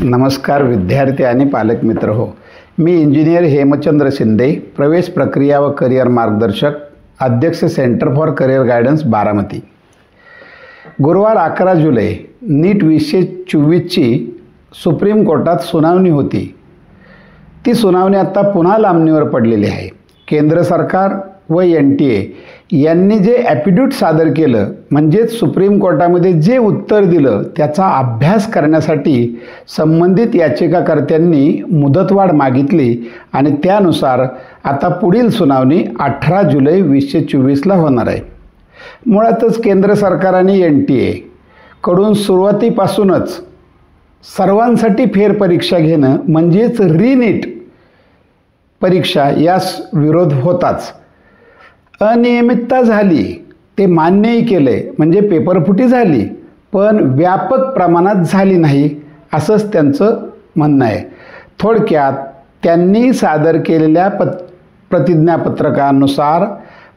नमस्कार विद्यार्थी आणि पालक मित्र हो. मी इंजिनियर हेमचंद्र शिंदे, प्रवेश प्रक्रिया व करिअर मार्गदर्शक, अध्यक्ष centre for career guidance Baramati. गुरुवार 11 जुलै नीट 2024ची सुप्रीम कोर्टात सुनावणी होती. ती सुनावणी आता पुन्हा लांबणीवर पडलेली आहे. केंद्र सरकार व NTA यांनी जे ॲफिडेव्हिट सादर केलं, म्हणजेच सुप्रीम कोर्टामध्ये जे उत्तर दिलं त्याचा अभ्यास करण्यासाठी संबंधित याचिकाकर्त्यांनी मुदतवाढ मागितली आणि त्यानुसार आता पुढील सुनावणी 18 जुलै 2024ला होणार आहे. मुळातच केंद्र सरकार आणि NTA कडून सुरुवातीपासूनच सर्वांसाठी फेरपरीक्षा घेणं म्हणजेच रीनीट परीक्षा यास विरोध होताच. अनियमितता झाली ते मान्यही केले, म्हणजे पेपरफुटी झाली, पण व्यापक प्रमाणात झाली नाही असंच त्यांचं म्हणणं आहे. थोडक्यात त्यांनी सादर केलेल्या प्रतिज्ञापत्रकानुसार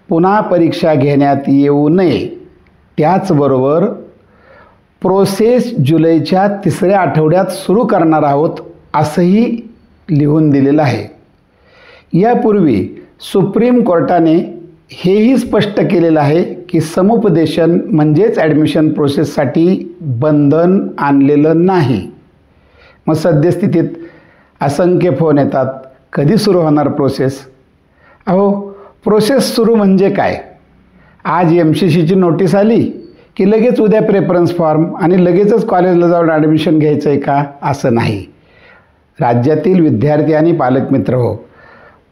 पुन्हा परीक्षा घेण्यात येऊ नये. त्याचबरोबर प्रोसेस जुलैच्या 3ऱ्या आठवड्यात सुरू करणार आहोत असंही लिहून दिलेलं आहे. यापूर्वी सुप्रीम कोर्टाने हेही स्पष्ट केलेलं आहे की समुपदेशन म्हणजेच ॲडमिशन प्रोसेससाठी बंधन आणलेलं नाही. मग सद्यस्थितीत असंख्य फोन येतात, कधी सुरू होणार प्रोसेस? अहो, प्रोसेस सुरू म्हणजे काय? आज MCCची नोटीस आली की लगेच उद्या प्रेफरन्स फॉर्म आणि लगेचच कॉलेजला जाऊन ॲडमिशन घ्यायचं आहे का? असं नाही. राज्यातील विद्यार्थी आणि पालक मित्र हो,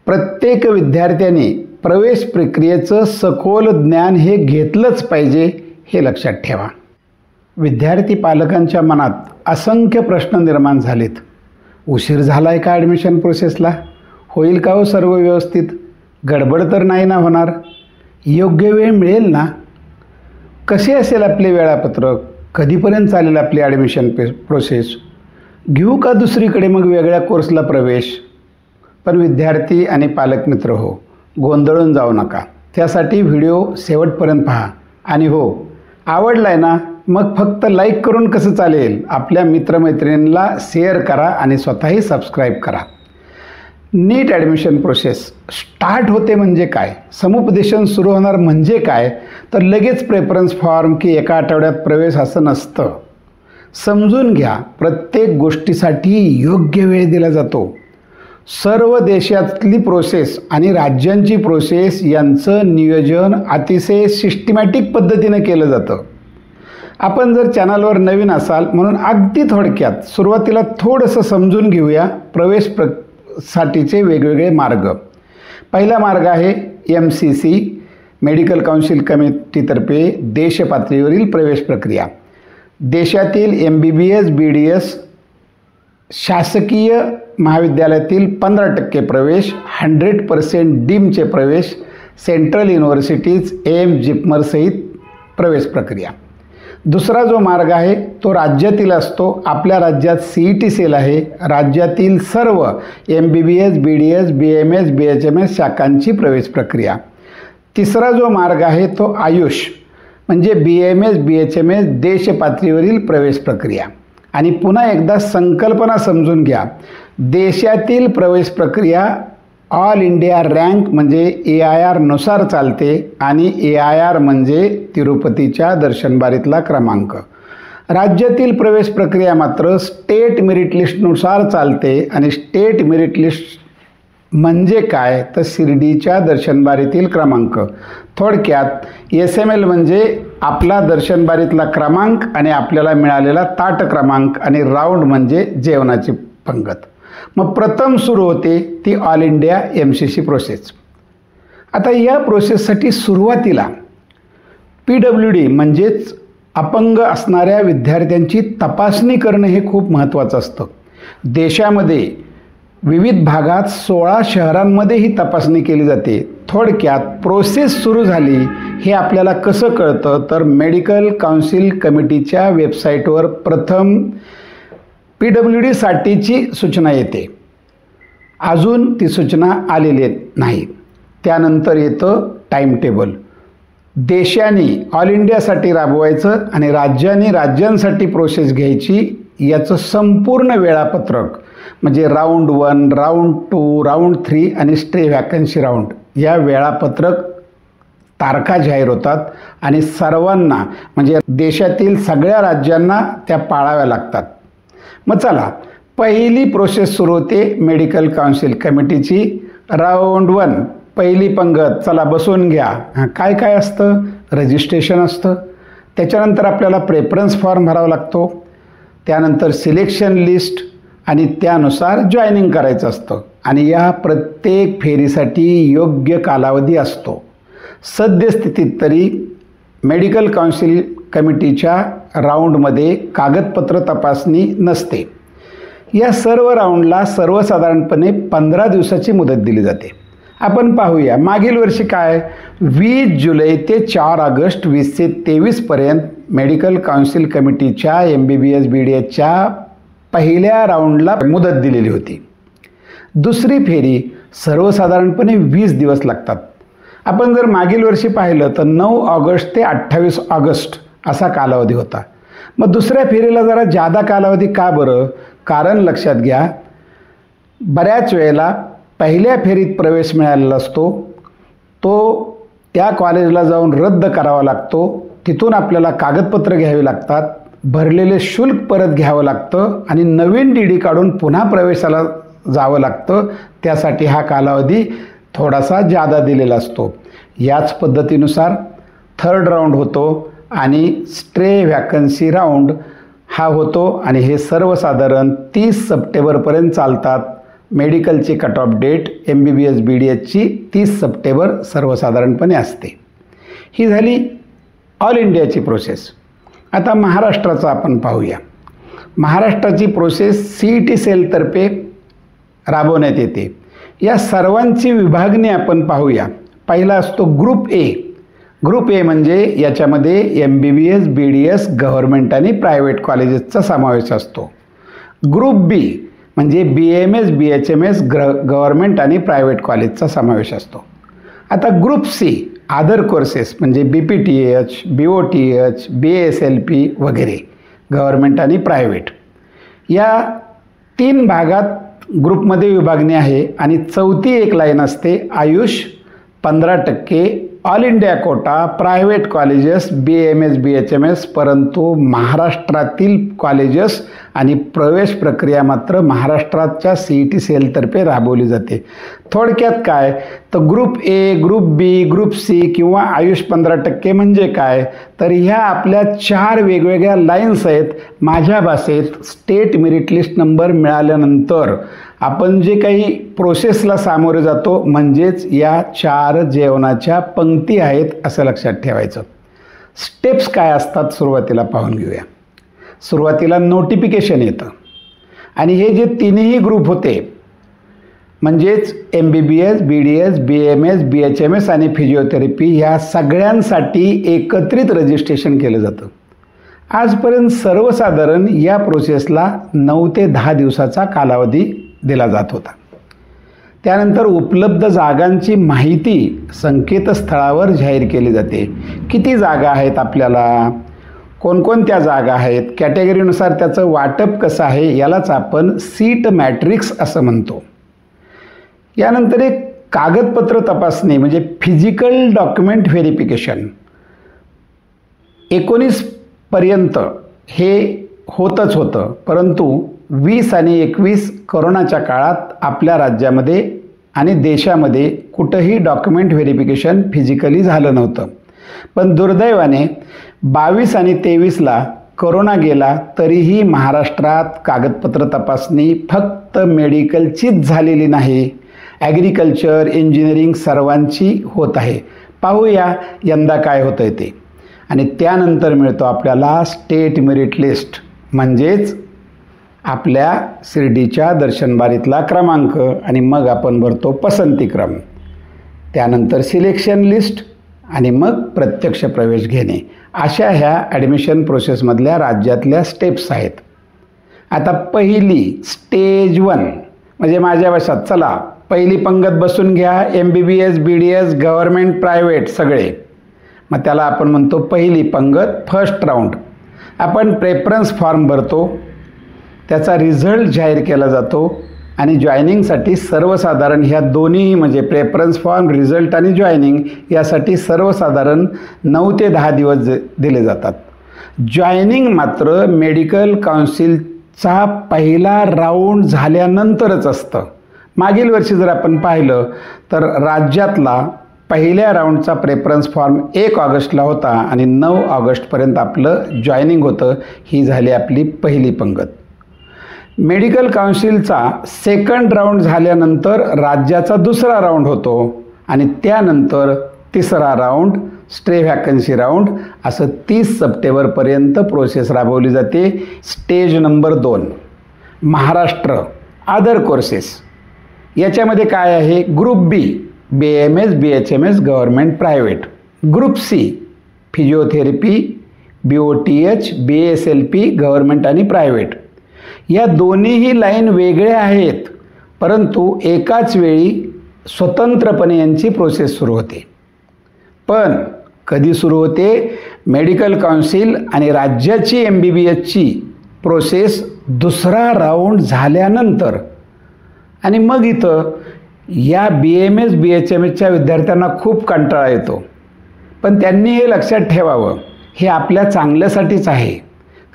प्रत्येक विद्यार्थ्याने प्रवेश प्रक्रियेचं सखोल ज्ञान हे घेतलंच पाहिजे, हे लक्षात ठेवा. विद्यार्थी पालकांच्या मनात असंख्य प्रश्न निर्माण झालेत. उशीर झाला आहे का ॲडमिशन प्रोसेसला? होईल का हो सर्व व्यवस्थित? गडबड तर नाही ना होणार? योग्य वेळ मिळेल ना? कसे असेल आपले वेळापत्रक? कधीपर्यंत चालेल आपली ॲडमिशन प्रोसेस? घेऊ का दुसरीकडे मग वेगळ्या कोर्सला प्रवेश? पण विद्यार्थी आणि पालक मित्र हो, गोंधळून जाऊ नका. त्यासाठी व्हिडिओ शेवटपर्यंत पहा. आणि हो, आवडला आहे ना, मग फक्त लाईक करून कसं चालेल? आपल्या मित्रमैत्रिणींना शेअर करा आणि स्वतःही सबस्क्राईब करा. नीट ॲडमिशन प्रोसेस स्टार्ट होते म्हणजे काय? समुपदेशन सुरू होणार म्हणजे काय? तर लगेच प्रेफरन्स फॉर्म की एका आठवड्यात प्रवेश असं नसतं. समजून घ्या, प्रत्येक गोष्टीसाठी योग्य वेळ दिला जातो. सर्व देशातली प्रोसेस आणि राज्यांची प्रोसेस यांचं नियोजन अतिशय सिस्टमॅटिक पद्धतीनं केलं जातं. आपण जर चॅनलवर नवीन असाल म्हणून अगदी थोडक्यात सुरुवातीला थोडंसं समजून घेऊया साठीचे वेगवेगळे मार्ग. पहिला मार्ग आहे MCC मेडिकल काउन्सिल कमिटीतर्फे देशपातळीवरील प्रवेश प्रक्रिया. देशातील MBBS BDS शासकीय महाविद्यालयातील 15% प्रवेश, 100% डीमचे प्रवेश, सेंट्रल युनिव्हर्सिटीज JIPMER सहित प्रवेश प्रक्रिया. दुसरा जो मार्ग आहे तो राज्यातील असतो. आपल्या राज्यात CET सेल आहे. राज्यातील सर्व MBBS BDS BMS BHMS शाखांची प्रवेश प्रक्रिया. तिसरा जो मार्ग आहे तो आयुष म्हणजे BMS BHMS देशपातळीवरील प्रवेश प्रक्रिया. आणि पुन्हा एकदा संकल्पना समजून घ्या. देशातील प्रवेश प्रक्रिया ऑल इंडिया रँक म्हणजे AIR नुसार चालते आणि AIR म्हणजे तिरुपतीच्या दर्शनबारीतला क्रमांक. राज्यातील प्रवेश प्रक्रिया मात्र स्टेट मेरिट लिस्टनुसार चालते आणि स्टेट मेरिट लिस्ट म्हणजे काय? तर शिर्डीच्या दर्शनबारीतील क्रमांक. थोडक्यात SML म्हणजे आपला दर्शनबारीतला क्रमांक आणि आपल्याला मिळालेला ताट क्रमांक, आणि राऊंड म्हणजे जेवणाची पंगत. मग प्रथम सुरू होते ती ऑल इंडिया MCC प्रोसेस. आता या प्रोसेससाठी सुरुवातीला PWD म्हणजेच अपंग असणाऱ्या विद्यार्थ्यांची तपासणी करणं हे खूप महत्त्वाचं असतं. देशामध्ये विविध भागात 16 शहरांमध्ये ही तपासणी केली जाते. थोडक्यात प्रोसेस सुरू झाली हे आपल्याला कसं कळतं? तर मेडिकल काउन्सिल कमिटीच्या वेबसाईटवर प्रथम PWD साठीची सूचना येते. अजून ती सूचना आलेली नाही. त्यानंतर येतं टाईम टेबल. देशाने ऑल इंडियासाठी राबवायचं आणि राज्यांनी राज्यांसाठी प्रोसेस घ्यायची याचं संपूर्ण वेळापत्रक म्हणजे राऊंड 1, राऊंड 2, राऊंड 3 आणि स्टे व्हॅकन्सी राऊंड या वेळापत्रक तारखा जाहीर होतात आणि सर्वांना म्हणजे देशातील सगळ्या राज्यांना त्या पाळाव्या लागतात. मग चला, पहिली प्रोसेस सुरू होते मेडिकल काउन्सिल कमिटीची. राऊंड 1 पहिली पंगत, चला बसून घ्या. काय काय असतं? रजिस्ट्रेशन असतं, त्याच्यानंतर आपल्याला प्रेफरन्स फॉर्म भरावा लागतो, त्यानंतर सिलेक्शन लिस्ट आणि त्यानुसार जॉईनिंग करायचं असतं आणि या प्रत्येक फेरीसाठी योग्य कालावधी असतो. सद्यस्थितीत तरी मेडिकल काउन्सिल कमिटीच्या राऊंडमध्ये कागदपत्र तपासणी नसते. या सर्व राऊंडला सर्वसाधारणपणे 15 दिवसाची मुदत दिली जाते. आपण पाहूया मागील वर्षी काय, 20 जुलै ते 4 ऑगस्ट 2023 पर्यंत मेडिकल काउन्सिल कमिटीच्या MBBS BDSच्या पहिल्या राऊंडला मुदत दिलेली होती. दुसरी फेरी सर्वसाधारणपणे 20 दिवस लागतात. आपण जर मागील वर्षी पाहिलं तर 9 ऑगस्ट ते 28 ऑगस्ट असा कालावधी होता. मग दुसऱ्या फेरीला जरा जादा कालावधी का बरं? कारण लक्षात घ्या, बऱ्याच वेळेला पहिल्या फेरीत प्रवेश मिळालेला असतो, तो त्या कॉलेजला जाऊन रद्द करावा लागतो, तिथून आपल्याला कागदपत्र घ्यावी लागतात, भरलेले शुल्क परत घ्यावं लागतं आणि नवीन DD काढून पुन्हा प्रवेशाला जावं लागतं. त्यासाठी हा कालावधी थोडासा जादा दिलेला असतो. याच पद्धतीनुसार थर्ड राऊंड होतो आणि स्टे व्हॅकन्सी राऊंड हा होतो आणि हे सर्वसाधारण 30 सप्टेंबरपर्यंत चालतात. मेडिकलची कट ऑफ डेट MBBS BDSची 30 सप्टेंबर सर्वसाधारणपणे असते. ही झाली ऑल इंडियाची प्रोसेस. आता महाराष्ट्राचं आपण पाहूया. महाराष्ट्राची प्रोसेस CET सेलतर्फे राबवण्यात येते. या सर्वांची विभागणी आपण पाहूया. पहिला असतो ग्रुप ए. ग्रुप ए म्हणजे याच्यामध्ये MBBS BDS गव्हर्नमेंट आणि प्रायव्हेट कॉलेजेसचा समावेश असतो. ग्रुप बी म्हणजे BAMS BHMS गव्हर्नमेंट आणि प्रायव्हेट कॉलेजचा समावेश असतो. आता ग्रुप सी अदर कोर्सेस म्हणजे BPTH, BOTH, BASLP वगैरे गव्हर्नमेंट आणि प्रायव्हेट या 3 भागात ग्रुपमध्ये विभागणी आहे. आणि चौथी एक लाईन असते Ayush 15% all India quota private colleges BAMS BHMS, परंतु महाराष्ट्रातील कॉलेजेस आणि प्रवेश प्रक्रिया मात्र महाराष्ट्राच्या CET सेलतर्फे राबवली जाते. थोडक्यात काय तर group A, group B, group C किंवा आयुष 15% म्हणजे काय तर ह्या आपल्या 4 वेगवेगळ्या लाईन्स आहेत. माझ्या भाषेत स्टेट मेरिट लिस्ट नंबर मिळाल्यानंतर आपण जे काही प्रोसेसला सामोरे जातो म्हणजेच या 4 जेवणाच्या पंक्ती आहेत असं लक्षात ठेवायचं. स्टेप्स काय असतात सुरुवातीला पाहून घेऊया. सुरुवातीला नोटिफिकेशन येतं आणि हे जे तिन्ही ग्रुप होते म्हणजेच MBBS BDS BAMS BHMS आणि फिजिओथेरपी ह्या सगळ्यांसाठी एकत्रित रजिस्ट्रेशन केलं जातं. आजपर्यंत सर्वसाधारण या प्रोसेसला 9 ते 10 दिवसाचा कालावधी दिला जात होता. त्यानंतर उपलब्ध जागांची माहिती संकेतस्थळावर जाहीर केली जाते. किती जागा आहेत आपल्याला, कोणकोणत्या जागा आहेत, कॅटेगरीनुसार त्याचं वाटप कसं आहे यालाच आपण सीट मॅट्रिक्स असं म्हणतो. यानंतर एक कागदपत्र तपासणी म्हणजे फिजिकल डॉक्युमेंट व्हेरिफिकेशन 19 पर्यंत हे होतच होतं, परंतु 20 आणि 21 कोरोनाच्या काळात आपल्या राज्यामध्ये आणि देशामध्ये कुठंही डॉक्युमेंट व्हेरिफिकेशन फिजिकली झालं नव्हतं. पण दुर्दैवाने 22 आणि 23ला कोरोना गेला तरीही महाराष्ट्रात कागदपत्र तपासणी फक्त मेडिकलचीच झालेली नाही, ॲग्रिकल्चर इंजिनिअरिंग सर्वांची होत आहे. पाहूया यंदा काय होतं आहे ते. आणि त्यानंतर मिळतो आपल्याला स्टेट मेरिट लिस्ट म्हणजेच आपल्या शिर्डीच्या दर्शनबारीतला क्रमांक आणि मग आपण भरतो पसंतीक्रम. त्यानंतर सिलेक्शन लिस्ट आणि मग प्रत्यक्ष प्रवेश घेणे. अशा ह्या ॲडमिशन प्रोसेसमधल्या राज्यातल्या स्टेप्स आहेत. आता पहिली स्टेज 1 म्हणजे माझ्या भाषेत चला पहिली पंगत बसून घ्या. MBBS BDS गव्हर्नमेंट प्रायव्हेट सगळे, मग त्याला आपण म्हणतो पहिली पंगत फर्स्ट राऊंड. आपण प्रेफरन्स फॉर्म भरतो त्याचा रिझल्ट जाहीर केला जातो आणि जॉईनिंगसाठी सर्वसाधारण ह्या दोन्हीही म्हणजे प्रेफरन्स फॉर्म, रिझल्ट आणि जॉईनिंग यासाठी सर्वसाधारण 9 ते 10 दिवस दिले जातात. जॉईनिंग मात्र मेडिकल काउन्सिलचा पहिला राऊंड झाल्यानंतरच असतं. मागील वर्षी जर आपण पाहिलं तर राज्यातला पहिल्या राऊंडचा प्रेफरन्स फॉर्म 1 ऑगस्टला होता आणि 9 ऑगस्टपर्यंत आपलं जॉईनिंग होतं. ही झाली आपली पहिली पंगत. मेडिकल काउन्सिलचा सेकंड राऊंड झाल्यानंतर राज्याचा दुसरा राऊंड होतो आणि त्यानंतर तिसरा राऊंड, स्टे व्हॅकन्सी राऊंड, असं 30 सप्टेंबरपर्यंत प्रोसेस राबवली जाते. Stage number 2 Maharashtra other courses. याच्यामध्ये काय आहे? Group B BAMS BHMS government private, group C physiotherapy BOTH BASLP government आणि प्रायव्हेट. या दोन्हीही लाईन वेगळ्या आहेत, परंतु एकाच वेळी स्वतंत्रपणे यांची प्रोसेस सुरू होते. पण कधी सुरू होते? मेडिकल काउन्सिल आणि राज्याची MBBSची प्रोसेस दुसरा राऊंड झाल्यानंतर. आणि मग इथं या BAMS BHMSच्या विद्यार्थ्यांना खूप कंटाळा येतो, पण त्यांनी हे लक्षात ठेवावं, हे आपल्या चांगल्यासाठीच आहे.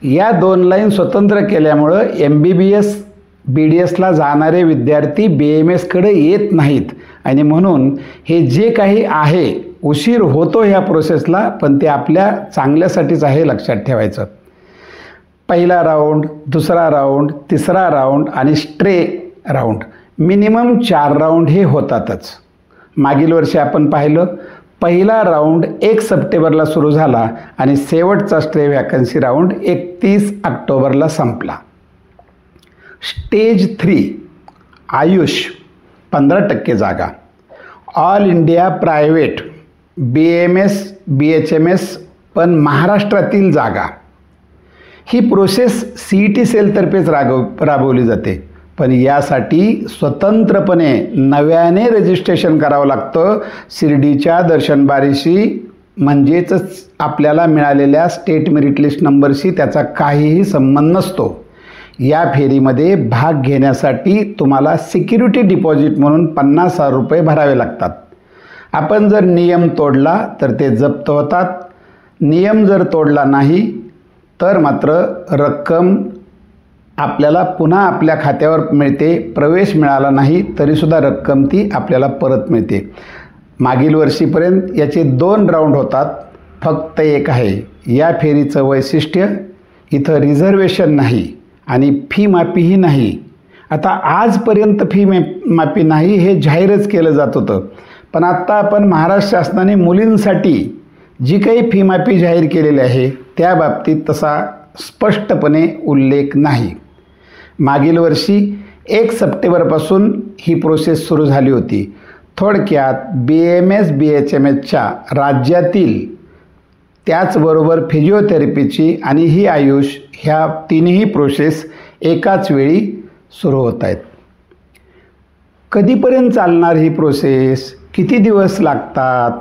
या 2 लाईन स्वतंत्र केल्यामुळं MBBS BDSला जाणारे विद्यार्थी BAMSकडे येत नाहीत आणि म्हणून हे जे काही आहे उशीर होतो ह्या प्रोसेसला, पण ते आपल्या चांगल्यासाठीच आहे, लक्षात ठेवायचं. पहिला राऊंड, दुसरा राऊंड, तिसरा राऊंड आणि स्टे राऊंड, मिनिमम 4 राऊंड हे होतातच. मागील वर्षी आपण पाहिलं पहिला राऊंड 1 सप्टेंबरला सुरू झाला आणि शेवटचा स्टे व्हॅकन्सी राऊंड 31 ऑक्टोबरला संपला. स्टेज 3 आयुष 15% जागा, all India private BAMS BHMS पण महाराष्ट्रातील जागा. ही प्रोसेस CET सेलतर्फेच राबवली जाते, पण यासाठी स्वतंत्रपणे नव्याने रजिस्ट्रेशन करावं लागतं. शिर्डीच्या दर्शनबारीशी म्हणजेच आपल्याला मिळालेल्या स्टेट मेरिट लिस्ट नंबरशी त्याचा काहीही संबंध नसतो. या फेरीमध्ये भाग घेण्यासाठी तुम्हाला सिक्युरिटी डिपॉझिट म्हणून 50,000 रुपये भरावे लागतात. आपण जर नियम तोडला तर ते जप्त होतात. नियम जर तोडला नाही तर मात्र रक्कम आपल्याला पुन्हा आपल्या खात्यावर मिळते. प्रवेश मिळाला नाही तरीसुद्धा रक्कम ती आपल्याला परत मिळते. मागील वर्षीपर्यंत याचे 2 राऊंड होतात, फक्त एक आहे. या फेरीचं वैशिष्ट्य इथं रिझर्वेशन नाही आणि फी माफीही नाही. आता आजपर्यंत फी माफी नाही हे जाहीरच केलं जात होतं, पण आत्ता आपण महाराष्ट्र शासनाने मुलींसाठी जी काही फी माफी जाहीर केलेली आहे त्या बाबतीत तसा स्पष्टपणे उल्लेख नाही. मागील वर्षी 1 सप्टेंबरपासून ही प्रोसेस सुरू झाली होती. थोडक्यात BAMS BHMSच्या राज्यातील त्याचबरोबर फिजिओथेरपीची आणि ही आयुष ह्या तिन्ही प्रोसेस एकाच वेळी सुरू होत आहेत. कधीपर्यंत चालणार ही प्रोसेस? किती दिवस लागतात?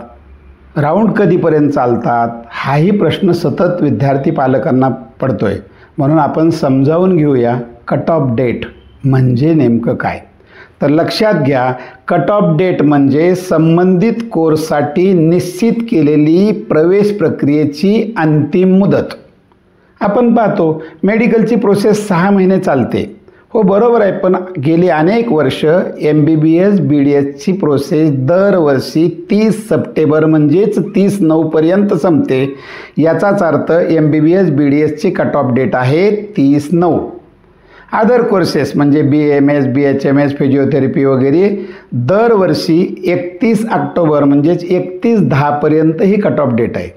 राऊंड कधीपर्यंत चालतात? हाही प्रश्न सतत विद्यार्थी पालकांना पडतोय. म्हणून आपण समजावून घेऊया कट ऑफ डेट म्हणजे नेमकं काय. तर लक्षात घ्या, कट ऑफ डेट म्हणजे संबंधित कोर्ससाठी निश्चित केलेली प्रवेश प्रक्रियेची अंतिम मुदत. आपण पाहतो मेडिकलची प्रोसेस 6 महिने चालते. हो बरोबर आहे, पण गेली अनेक वर्ष MBBS BDSची प्रोसेस दरवर्षी 30 सप्टेंबर म्हणजेच 30/9पर्यंत संपते. याचाच अर्थ MBBS BDSची कट ऑफ डेट आहे 30/9. अदर कोर्सेस म्हणजे BAMS BHMS फिजिओथेरपी वगैरे दरवर्षी 31 ऑक्टोबर म्हणजेच 31/10पर्यंत ही कट ऑफ डेट आहे.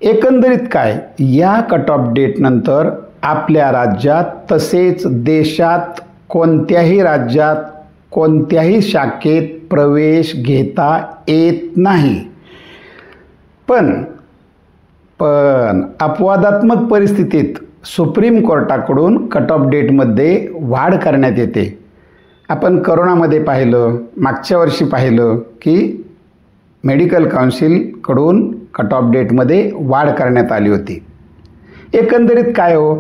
एकंदरीत काय, या कट ऑफ डेटनंतर आपल्या राज्यात तसेच देशात कोणत्याही राज्यात कोणत्याही शाखेत प्रवेश घेता येत नाही. पण अपवादात्मक परिस्थितीत सुप्रीम कोर्टाकडून कट ऑफ डेटमध्ये वाढ करण्यात येते. आपण करोनामध्ये पाहिलं, मागच्या वर्षी पाहिलं की मेडिकल काउन्सिलकडून कट ऑफ डेटमध्ये वाढ करण्यात आली होती. एकंदरीत काय हो,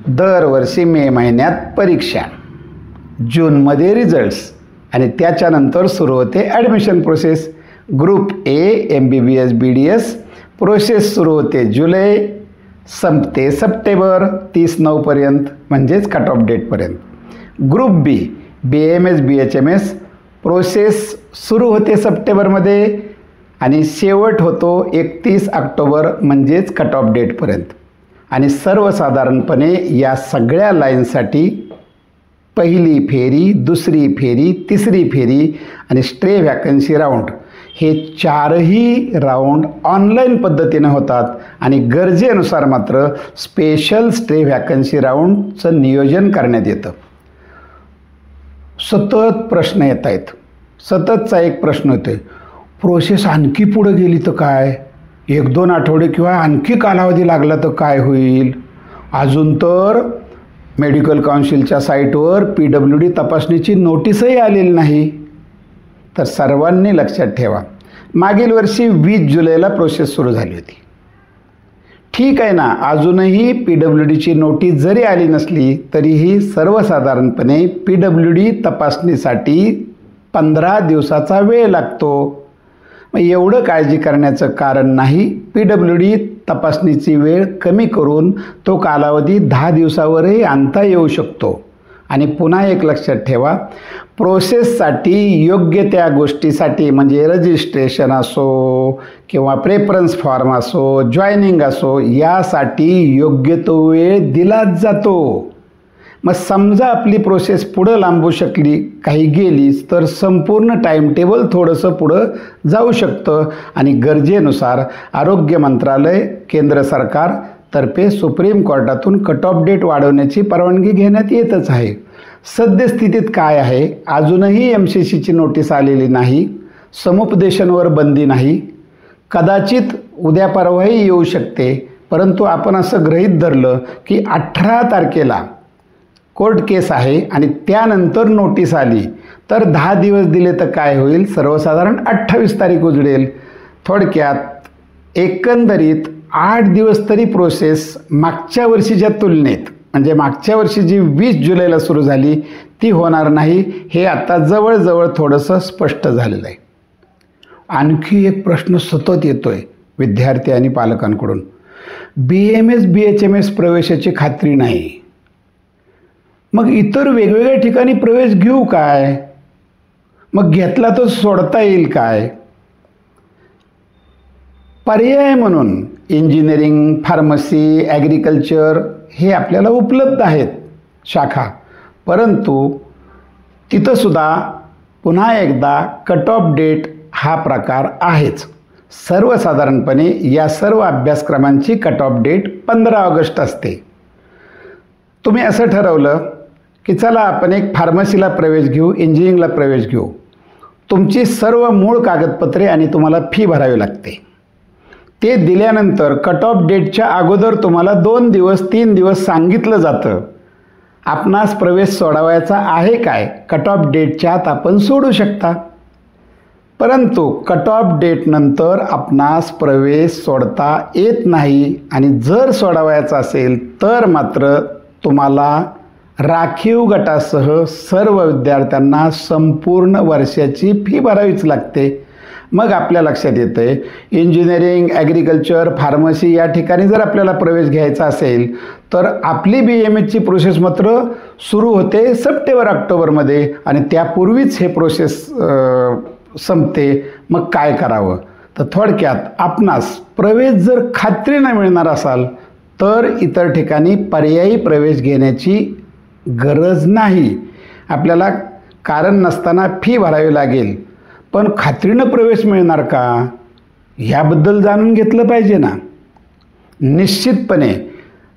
दरवर्षी मे महिन्यात परीक्षा, जूनमध्ये रिझल्ट्स आणि त्याच्यानंतर सुरू होते admission process. Group A MBBS BDS process सुरू होते जुलै, संपते सप्टेंबर 30/9 म्हणजेच cut off डेटपर्यंत. Group B BAMS BHMS process सुरू होते सप्टेंबरमध्ये आणि शेवट होतो 31 ऑक्टोबर म्हणजेच कट ऑफ डेटपर्यंत. आणि सर्वसाधारणपणे या सगळ्या लाईनसाठी पहिली फेरी, दुसरी फेरी, तिसरी फेरी आणि स्टे व्हॅकन्सी राऊंड हे 4ही राऊंड ऑनलाईन पद्धतीनं होतात आणि गरजेनुसार मात्र स्पेशल स्टे व्हॅकन्सी राऊंडचं नियोजन करण्यात येतं. सतत प्रश्न येत आहेत. सततचा एक प्रश्न होतो, प्रोसेस आणखी पुढे गेली तर काय, 1-2 आठवडे किंवा आणखी कालावधी लागला तर काय होईल. अजून तर मेडिकल काउन्सिलच्या साईटवर PWD तपासणीची नोटीसही आलेली नाही. तर सर्वांनी लक्षात ठेवा, मागील वर्षी 20 जुलैला प्रोसेस सुरू झाली होती. ठीक आहे ना, अजूनही PWDची नोटीस जरी आली नसली तरीही सर्वसाधारणपणे PWD तपासणीसाठी 15 दिवसाचा वेळ लागतो. मग एवढं काळजी करण्याचं कारण नाही. PWD तपासणीची वेळ कमी करून तो कालावधी 10 दिवसावरही आणता येऊ शकतो. आणि पुन्हा एक लक्षात ठेवा, प्रोसेससाठी योग्य त्या गोष्टीसाठी म्हणजे रजिस्ट्रेशन असो किंवा प्रेफरन्स फॉर्म असो, जॉईनिंग असो, यासाठी योग्य तो वेळ दिलाच जातो. मग समजा आपली प्रोसेस पुढं लांबू शकली, काही गेलीच, तर संपूर्ण टाईम टेबल थोडंसं पुढं जाऊ शकतं आणि गरजेनुसार आरोग्य मंत्रालय, केंद्र सरकार तर्फे सुप्रीम कोर्टातून कट ऑफ डेट वाढवण्याची परवानगी घेण्यात येतच आहे. सद्यस्थितीत काय आहे, अजूनही MCCची नोटीस आलेली नाही. समुपदेशनवर बंदी नाही. कदाचित उद्या परवाही येऊ शकते. परंतु आपण असं गृहीत धरलं की 18 तारखेला कोर्ट केस आहे आणि त्यानंतर नोटीस आली तर 10 दिवस दिले तर काय होईल, सर्वसाधारण 28 तारीख उजडेल. थोडक्यात एकंदरीत 8 दिवस तरी प्रोसेस मागच्या वर्षीच्या तुलनेत, म्हणजे मागच्या वर्षी जी 20 जुलैला सुरू झाली ती होणार नाही, हे आता जवळजवळ थोडंसं स्पष्ट झालेलं आहे. आणखी एक प्रश्न सतत येतोय विद्यार्थी आणि पालकांकडून, BAMS BHMS प्रवेशाची खात्री नाही, मग इतर वेगवेगळ्या ठिकाणी प्रवेश घेऊ काय, मग घेतला तर सोडता येईल काय. पर्याय म्हणून इंजिनिअरिंग, फार्मसी, ॲग्रिकल्चर हे आपल्याला उपलब्ध आहेत शाखा. परंतु तिथंसुद्धा पुन्हा एकदा कट ऑफ डेट हा प्रकार आहेच. सर्वसाधारणपणे या सर्व अभ्यासक्रमांची कट ऑफ डेट 15 ऑगस्ट असते. तुम्ही असं ठरवलं की चला आपण एक फार्मसीला प्रवेश घेऊ, इंजिनिअरिंगला प्रवेश घेऊ. तुमची सर्व मूळ कागदपत्रे आणि तुम्हाला फी भरावी लागते. ते दिल्यानंतर कट ऑफ डेटच्या अगोदर तुम्हाला 2 दिवस 3 दिवस सांगितलं जातं आपणास प्रवेश सोडवायचा आहे काय, कट ऑफ डेटच्या आत आपण सोडू शकता. परंतु कट ऑफ डेटनंतर आपणास प्रवेश सोडता येत नाही आणि जर सोडवायचा असेल तर मात्र तुम्हाला राखीव गटासह सर्व विद्यार्थ्यांना संपूर्ण वर्षाची फी भरावीच लागते. मग आपल्या लक्षात येतं आहे इंजिनिअरिंग, ॲग्रिकल्चर, फार्मसी या ठिकाणी जर आपल्याला प्रवेश घ्यायचा असेल तर आपली BAMSची प्रोसेस मात्र सुरू होते सप्टेंबर-ऑक्टोबरमध्ये आणि त्यापूर्वीच हे प्रोसेस संपते. मग काय करावं, तर थोडक्यात आपणास प्रवेश जर खात्रीने मिळणार असाल तर इतर ठिकाणी पर्यायी प्रवेश घेण्याची गरज नाही. आपल्याला कारण नसताना फी भरावी लागेल, पण खात्रीनं प्रवेश मिळणार का ह्याबद्दल जाणून घेतलं पाहिजे ना. निश्चितपणे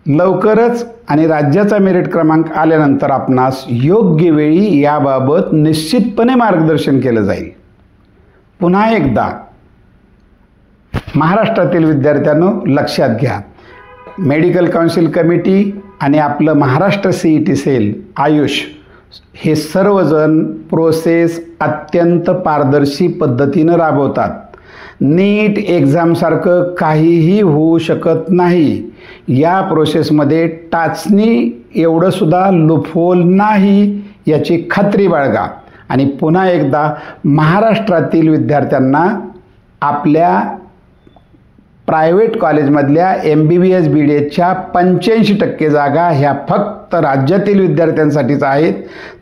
लवकरच आणि राज्याचा मेरिट क्रमांक आल्यानंतर आपणास योग्य वेळी याबाबत निश्चितपणे मार्गदर्शन केलं जाईल. पुन्हा एकदा महाराष्ट्रातील विद्यार्थ्यांनो लक्षात घ्या, मेडिकल काउन्सिल कमिटी आणि आपलं महाराष्ट्र CET सेल आयुष हे सर्वजण प्रोसेस अत्यंत पारदर्शी पद्धतीनं राबवतात. नीट एक्झामसारखं काहीही होऊ शकत नाही. या प्रोसेसमध्ये टाचणी एवढंसुद्धा लूपहोल नाही याची खात्री बाळगा आणि पुन्हा एकदा महाराष्ट्रातील विद्यार्थ्यांना आपल्या प्रायव्हेट कॉलेजमधल्या MBBS BDSच्या 85% जागा ह्या फक्त राज्यातील विद्यार्थ्यांसाठीच आहेत.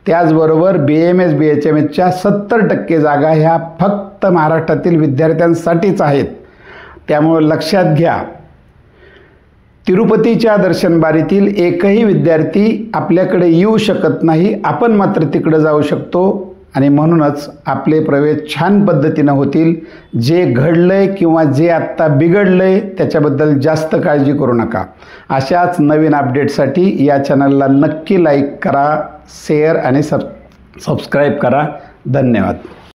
त्याचबरोबर BAMS BHMSच्या 70% जागा ह्या फक्त महाराष्ट्रातील विद्यार्थ्यांसाठीच आहेत. त्यामुळे लक्षात घ्या, तिरुपतीच्या दर्शनबारीतील एकही विद्यार्थी आपल्याकडे येऊ शकत नाही, आपण मात्र तिकडे जाऊ शकतो आणि म्हणूनच आपले प्रवेश छान पद्धतीनं होतील. जे घडलंय किंवा जे आत्ता बिघडलंय त्याच्याबद्दल जास्त काळजी करू नका. अशाच नवीन अपडेटसाठी या चॅनलला नक्की लाईक करा, शेअर आणि सबस्क्राईब करा. धन्यवाद.